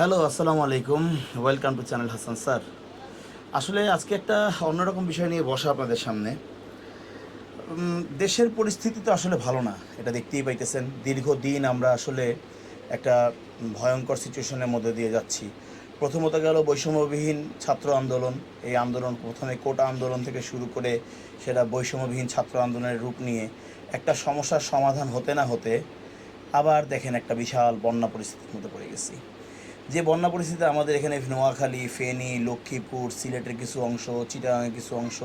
Hello, আসসালামু আলাইকুম। Welcome to channel Hasan sir. আসলে আজকে একটা অন্যরকম বিষয় নিয়ে বসা আপনাদের সামনে। দেশের পরিস্থিতি তো আসলে ভালো না, এটা দেখতেই পাইতেছেন। দীর্ঘদিন আমরা আসলে একটা ভয়ঙ্কর সিচুয়েশনের মধ্যে দিয়ে যাচ্ছি। প্রথমত গেল বৈষম্যবিহীন ছাত্র আন্দোলন। এই আন্দোলন প্রথমে কোটা আন্দোলন থেকে শুরু করে সেটা বৈষম্যবিহীন ছাত্র আন্দোলনের রূপ নিয়ে একটা সমস্যার সমাধান হতে না হতে আবার দেখেন একটা বিশাল বন্যা পরিস্থিতির মধ্যে পড়ে গেছি। যে বন্যা পরিস্থিতিতে আমাদের এখানে নোয়াখালী, ফেনী, লক্ষ্মীপুর, সিলেটের কিছু অংশ, চিটাগাংয়ের কিছু অংশ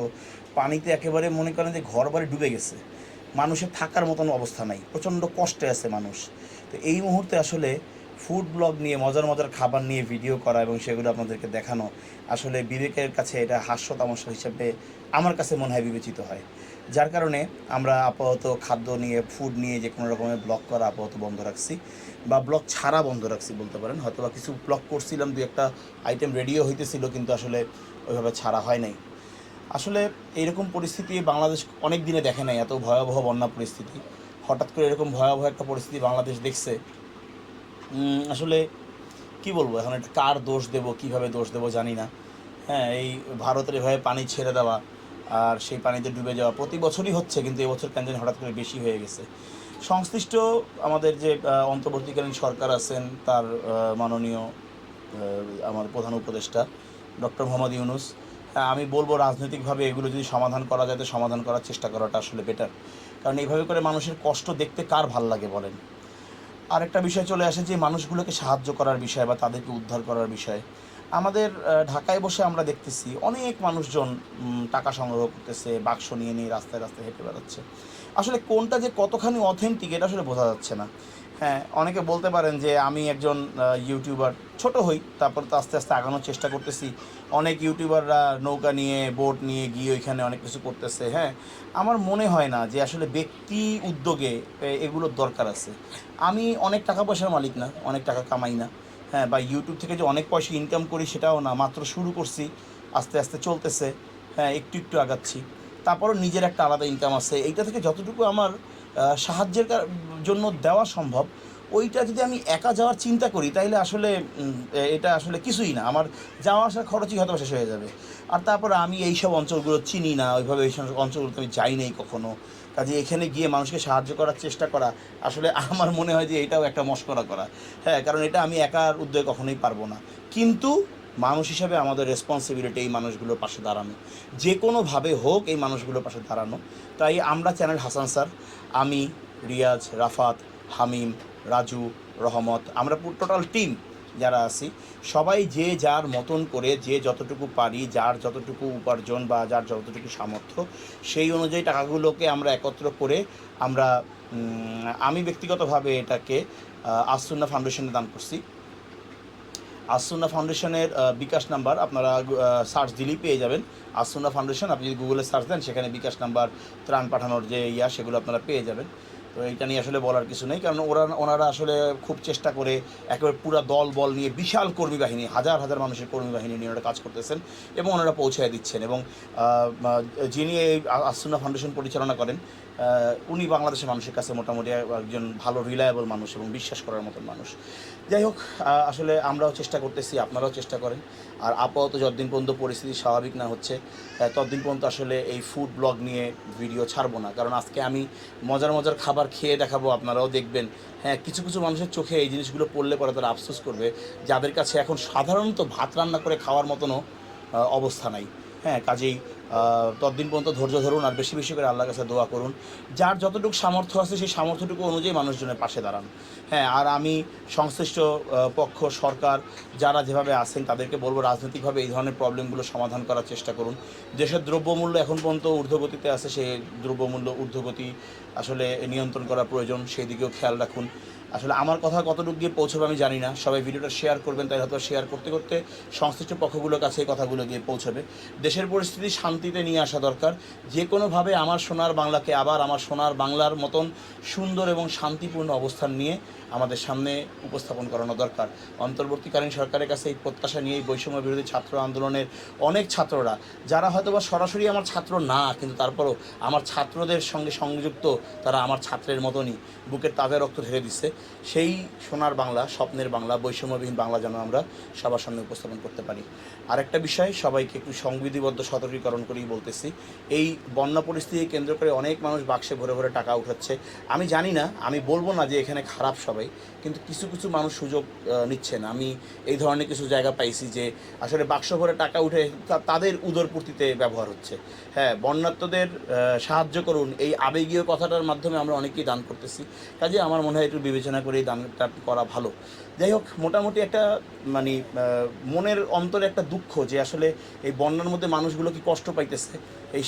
পানিতে একেবারে মনে করেন যে ঘরবাড়ি ডুবে গেছে। মানুষের থাকার মতন অবস্থা নাই, প্রচণ্ড কষ্টে আছে মানুষ। তো এই মুহূর্তে আসলে ফুড ব্লগ নিয়ে মজার মজার খাবার নিয়ে ভিডিও করা এবং সেগুলো আপনাদেরকে দেখানো আসলে বিবেকের কাছে এটা হাস্য তামাশা হিসেবে আমার কাছে মনে হয় বিবেচিত হয়। যার কারণে আমরা আপাতত খাদ্য নিয়ে, ফুড নিয়ে যে কোনো রকমের ব্লগ করা আপাতত বন্ধ রাখছি, বা ব্লগ ছাড়া বন্ধ রাখছি বলতে পারেন। হয়তো বা কিছু ব্লগ করছিলাম, দু একটা আইটেম রেডিও হইতেছিল, কিন্তু আসলে ওইভাবে ছাড়া হয় নাই। আসলে এইরকম পরিস্থিতি বাংলাদেশ অনেক দিনে দেখে নাই, এত ভয়াবহ বন্যা পরিস্থিতি। হঠাৎ করে এরকম ভয়াবহ একটা পরিস্থিতি বাংলাদেশ দেখছে। আসলে কি বলবো, এখন এটা কার দোষ দেব, কিভাবে দোষ দেব জানি না। হ্যাঁ, এই ভারতের এভাবে পানি ছেড়ে দেওয়া আর সেই পানিতে ডুবে যাওয়া প্রতি বছরই হচ্ছে, কিন্তু এবছর কেন জানি হঠাৎ করে বেশি হয়ে গেছে। সংশ্লিষ্ট আমাদের যে অন্তর্বর্তীকালীন সরকার আছেন, তার মাননীয় আমার প্রধান উপদেষ্টা ডক্টর মোহাম্মদ ইউনূস, আমি বলবো রাজনৈতিকভাবে এগুলো যদি সমাধান করা যায় তো সমাধান করার চেষ্টা করাটা আসলে বেটার। কারণ এইভাবে করে মানুষের কষ্ট দেখতে কার ভাল লাগে বলেন। আরেকটা বিষয় চলে আসে যে মানুষগুলোকে সাহায্য করার বিষয় বা তাদেরকে উদ্ধার করার বিষয়। আমাদের ঢাকায় বসে আমরা দেখতেছি অনেক মানুষজন টাকা সংগ্রহ করতেছে, বাক্স নিয়ে নিয়ে রাস্তায় রাস্তায় হেঁটে বেড়াচ্ছে। আসলে কোনটা যে কতখানি অথেন্টিক এটা আসলে বোঝা যাচ্ছে না। হ্যাঁ, অনেকে বলতে পারেন যে আমি একজন ইউটিউবার, ছোট হই, তারপর তো আস্তে আস্তে আগানোর চেষ্টা করতেছি। অনেক ইউটিউবাররা নৌকা নিয়ে, বোট নিয়ে গিয়ে ওইখানে অনেক কিছু করতেছে। হ্যাঁ, আমার মনে হয় না যে আসলে ব্যক্তি উদ্যোগে এগুলোর দরকার আছে। আমি অনেক টাকা পয়সার মালিক না, অনেক টাকা কামাই না। হ্যাঁ, বা ইউটিউব থেকে যে অনেক পয়সা ইনকাম করি সেটাও না, মাত্র শুরু করছি, আস্তে আস্তে চলতেছে। হ্যাঁ, একটু একটু আগাচ্ছি। তারপরও নিজের একটা আলাদা ইনকাম আছে, এইটা থেকে যতটুকু আমার সাহায্যের জন্য দেওয়া সম্ভব, ওইটা যদি আমি একা যাওয়ার চিন্তা করি তাইলে আসলে এটা আসলে কিছুই না, আমার যাওয়া আসার খরচই হয়তো শেষ হয়ে যাবে। আর তারপরে আমি এইসব অঞ্চলগুলো চিনি না ওইভাবে, এই সব অঞ্চলগুলোতে আমি যাই নাই কখনো। কাজে এখানে গিয়ে মানুষকে সাহায্য করার চেষ্টা করা আসলে আমার মনে হয় যে এটাও একটা মশকরা করা। হ্যাঁ, কারণ এটা আমি একার উদ্যোগে কখনোই পারবো না। কিন্তু মানুষ হিসাবে আমাদের রেসপন্সিবিলিটি এই মানুষগুলোর পাশে দাঁড়ানো, যে কোনোভাবে হোক এই মানুষগুলোর পাশে দাঁড়ানো। তাই আমরা চ্যানেল হাসান স্যার, আমি, রিয়াজ, রাফাত, হামিম, রাজু, রহমত, আমরা পুরো টোটাল টিম যারা আছি, সবাই যে যার মতন করে যে যতটুকু পারি, যার যতটুকু উপার্জন বা যার যতটুকু সামর্থ্য, সেই অনুযায়ী টাকাগুলোকে আমরা একত্র করে আমরা আমি ব্যক্তিগতভাবে এটাকে আসসুন্নাহ ফাউন্ডেশনে দান করছি। আসসুন্নাহ ফাউন্ডেশনের বিকাশ নাম্বার আপনারা সার্চ দিলেই পেয়ে যাবেন। আসসুন্নাহ ফাউন্ডেশন আপনি যদি গুগলে সার্চ দেন, সেখানে বিকাশ নাম্বার, ত্রাণ পাঠানোর যে সেগুলো আপনারা পেয়ে যাবেন। তো এইটা নিয়ে আসলে বলার কিছু নেই, কারণ ওনারা আসলে খুব চেষ্টা করে একেবারে পুরো দল বল নিয়ে, বিশাল কর্মী বাহিনী, হাজার হাজার মানুষের কর্মী বাহিনী নিয়ে ওনারা কাজ করতেছেন এবং ওনারা পৌঁছায় দিচ্ছেন। এবং যিনি এই আসসুন্নাহ ফাউন্ডেশন পরিচালনা করেন, উনি বাংলাদেশের মানুষের কাছে মোটামুটি একজন ভালো রিলায়েবল মানুষ এবং বিশ্বাস করার মতন মানুষ। যাই হোক, আসলে আমরাও চেষ্টা করতেছি, আপনারাও চেষ্টা করেন। আর আপাতত যতদিন পর্যন্ত পরিস্থিতি স্বাভাবিক না হচ্ছে, ততদিন পর্যন্ত আসলে এই ফুড ব্লগ নিয়ে ভিডিও ছাড়বো না। কারণ আজকে আমি মজার মজার খাবার খেয়ে দেখাবো, আপনারাও দেখবেন। হ্যাঁ, কিছু কিছু মানুষের চোখে এই জিনিসগুলো পড়লে পরে তারা আফসোস করবে, যাদের কাছে এখন সাধারণত ভাত রান্না করে খাওয়ার মতনও অবস্থা নাই। হ্যাঁ, কাজেই ততদিন পর্যন্ত ধৈর্য ধরুন আর বেশি বেশি করে আল্লাহর কাছে দোয়া করুন। যার যতটুকু সামর্থ্য আছে সেই সামর্থ্যটুকু অনুযায়ী মানুষজনের পাশে দাঁড়ান। হ্যাঁ, আর আমি সংশ্লিষ্ট পক্ষ, সরকার যারা যেভাবে আছেন তাদেরকে বলবো রাজনৈতিকভাবে এই ধরনের প্রবলেমগুলো সমাধান করার চেষ্টা করুন। দেশের দ্রব্যমূল্য এখন পর্যন্ত ঊর্ধ্বগতিতে আছে, সেই দ্রব্যমূল্য ঊর্ধ্বগতি আসলে নিয়ন্ত্রণ করা প্রয়োজন, সেই দিকেও খেয়াল রাখুন। আসলে আমার কথা কতটুকু গিয়ে পৌঁছবে আমি জানি না, সবাই ভিডিওটা শেয়ার করবেন, তাই হয়তো শেয়ার করতে করতে সংশ্লিষ্ট পক্ষগুলোর কাছে এই কথাগুলো গিয়ে পৌঁছবে। দেশের পরিস্থিতি শান্তিতে নিয়ে আসা দরকার। যে কোনোভাবে আমার সোনার বাংলাকে আবার আমার সোনার বাংলার মতন সুন্দর এবং শান্তিপূর্ণ অবস্থান নিয়ে আমাদের সামনে উপস্থাপন করানো দরকার। অন্তর্বর্তীকালীন সরকারের কাছে এই প্রত্যাশা নিয়ে এই বৈষম্য বিরোধী ছাত্র আন্দোলনের অনেক ছাত্ররা, যারা হয়তো বা সরাসরি আমার ছাত্র না, কিন্তু তারপরও আমার ছাত্রদের সঙ্গে সংযুক্ত, তারা আমার ছাত্রের মতনই বুকের তাজা রক্ত ঢেলে দিচ্ছে। সেই সোনার বাংলা, স্বপ্নের বাংলা, বৈষম্যবিহীন বাংলা যেন আমরা সবার সামনে উপস্থাপন করতে পারি। আরেকটা বিষয়, সবাইকে একটু সংবিধিবদ্ধ সতর্কীকরণ করেই বলতেছি, এই বন্যা পরিস্থিতি কেন্দ্র করে অনেক মানুষ বাক্সে ভরে ভরে টাকা উঠাচ্ছে। আমি জানি না, আমি বলবো না যে এখানে খারাপ সবাই, কিন্তু কিছু কিছু মানুষ সুযোগ নিচ্ছেন। আমি এই ধরনের কিছু জায়গা পাইছি যে আসলে বাক্স ভরে টাকা উঠে তাদের উদরপূর্তিতে ব্যবহার হচ্ছে। হ্যাঁ, বন্যার্তদের সাহায্য করুন, এই আবেগীয় কথাটার মাধ্যমে আমরা অনেকেই দান করতেছি। কাজে আমার মনে হয় একটু বিবেচনা করে এই দানটা করা ভালো। যাই হোক, মোটামুটি একটা মানে মনের অন্তরে একটা দুঃখ যে আসলে এই বন্যার মধ্যে মানুষগুলো কি কষ্ট পাইতেছে,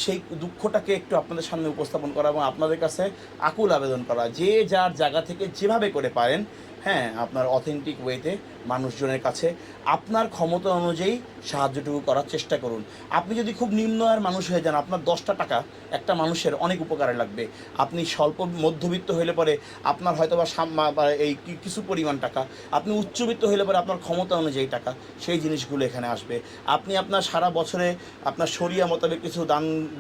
সেই দুঃখটাকে একটু আপনাদের সামনে উপস্থাপন করা এবং আপনাদের কাছে আকুল আবেদন করা, যে যার জায়গা থেকে যেভাবে করে পারেন, হ্যাঁ, আপনার অথেন্টিক ওয়েতে মানুষজনের কাছে আপনার ক্ষমতা অনুযায়ী সাহায্যটুকু করার চেষ্টা করুন। আপনি যদি খুব নিম্ন আয়ের মানুষ হয়ে যান, আপনার 10টা টাকা একটা মানুষের অনেক উপকারে লাগবে। আপনি স্বল্প মধ্যবিত্ত হইলে পরে আপনার হয়তো বা এই কিছু পরিমাণ টাকা, আপনি উচ্চবিত্ত হইলে পরে আপনার ক্ষমতা অনুযায়ী টাকা, সেই জিনিসগুলো এখানে আসবে। আপনি আপনার সারা বছরে আপনার শরিয়া মোতাবেক কিছু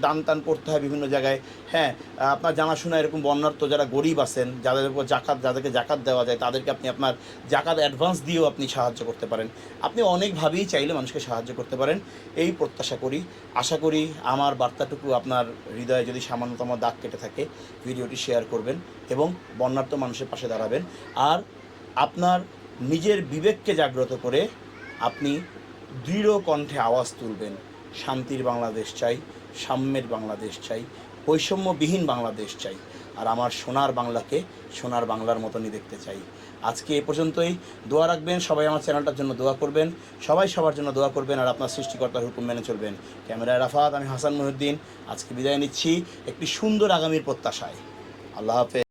দান করতে হয় বিভিন্ন জায়গায়। হ্যাঁ, আপনার জানাশোনা এরকম বন্যার্ত যারা গরিব আছেন, যাদের উপর যাদেরকে জাকাত দেওয়া যায়, তাদেরকে আপনি আপনার জাকাত অ্যাডভান্স দিয়েও আপনি সাহায্য করতে পারেন। আপনি অনেকভাবেই চাইলে মানুষকে সাহায্য করতে পারেন, এই প্রত্যাশা করি। আশা করি আমার বার্তাটুকু আপনার হৃদয়ে যদি সামান্যতম দাগ কেটে থাকে, ভিডিওটি শেয়ার করবেন এবং বন্যার্ত মানুষের পাশে দাঁড়াবেন। আর আপনার নিজের বিবেককে জাগ্রত করে আপনি দৃঢ় কণ্ঠে আওয়াজ তুলবেন, শান্তির বাংলাদেশ চাই, সাম্যের বাংলাদেশ চাই, বৈষম্যবিহীন বাংলাদেশ চাই। আর আমার সোনার বাংলাকে সোনার বাংলার মতনই দেখতে চাই। আজকে এ পর্যন্তই। দোয়া রাখবেন, সবাই আমার চ্যানেলটার জন্য দোয়া করবেন, সবাই সবার জন্য দোয়া করবেন, আর আপনার সৃষ্টিকর্তার হুকুম মেনে চলবেন। ক্যামেরায় রাফাত, আমি হাসান মহিউদ্দিন। আজকে বিদায় নিচ্ছি একটি সুন্দর আগামীর প্রত্যাশায়। আল্লাহ হাফেজ।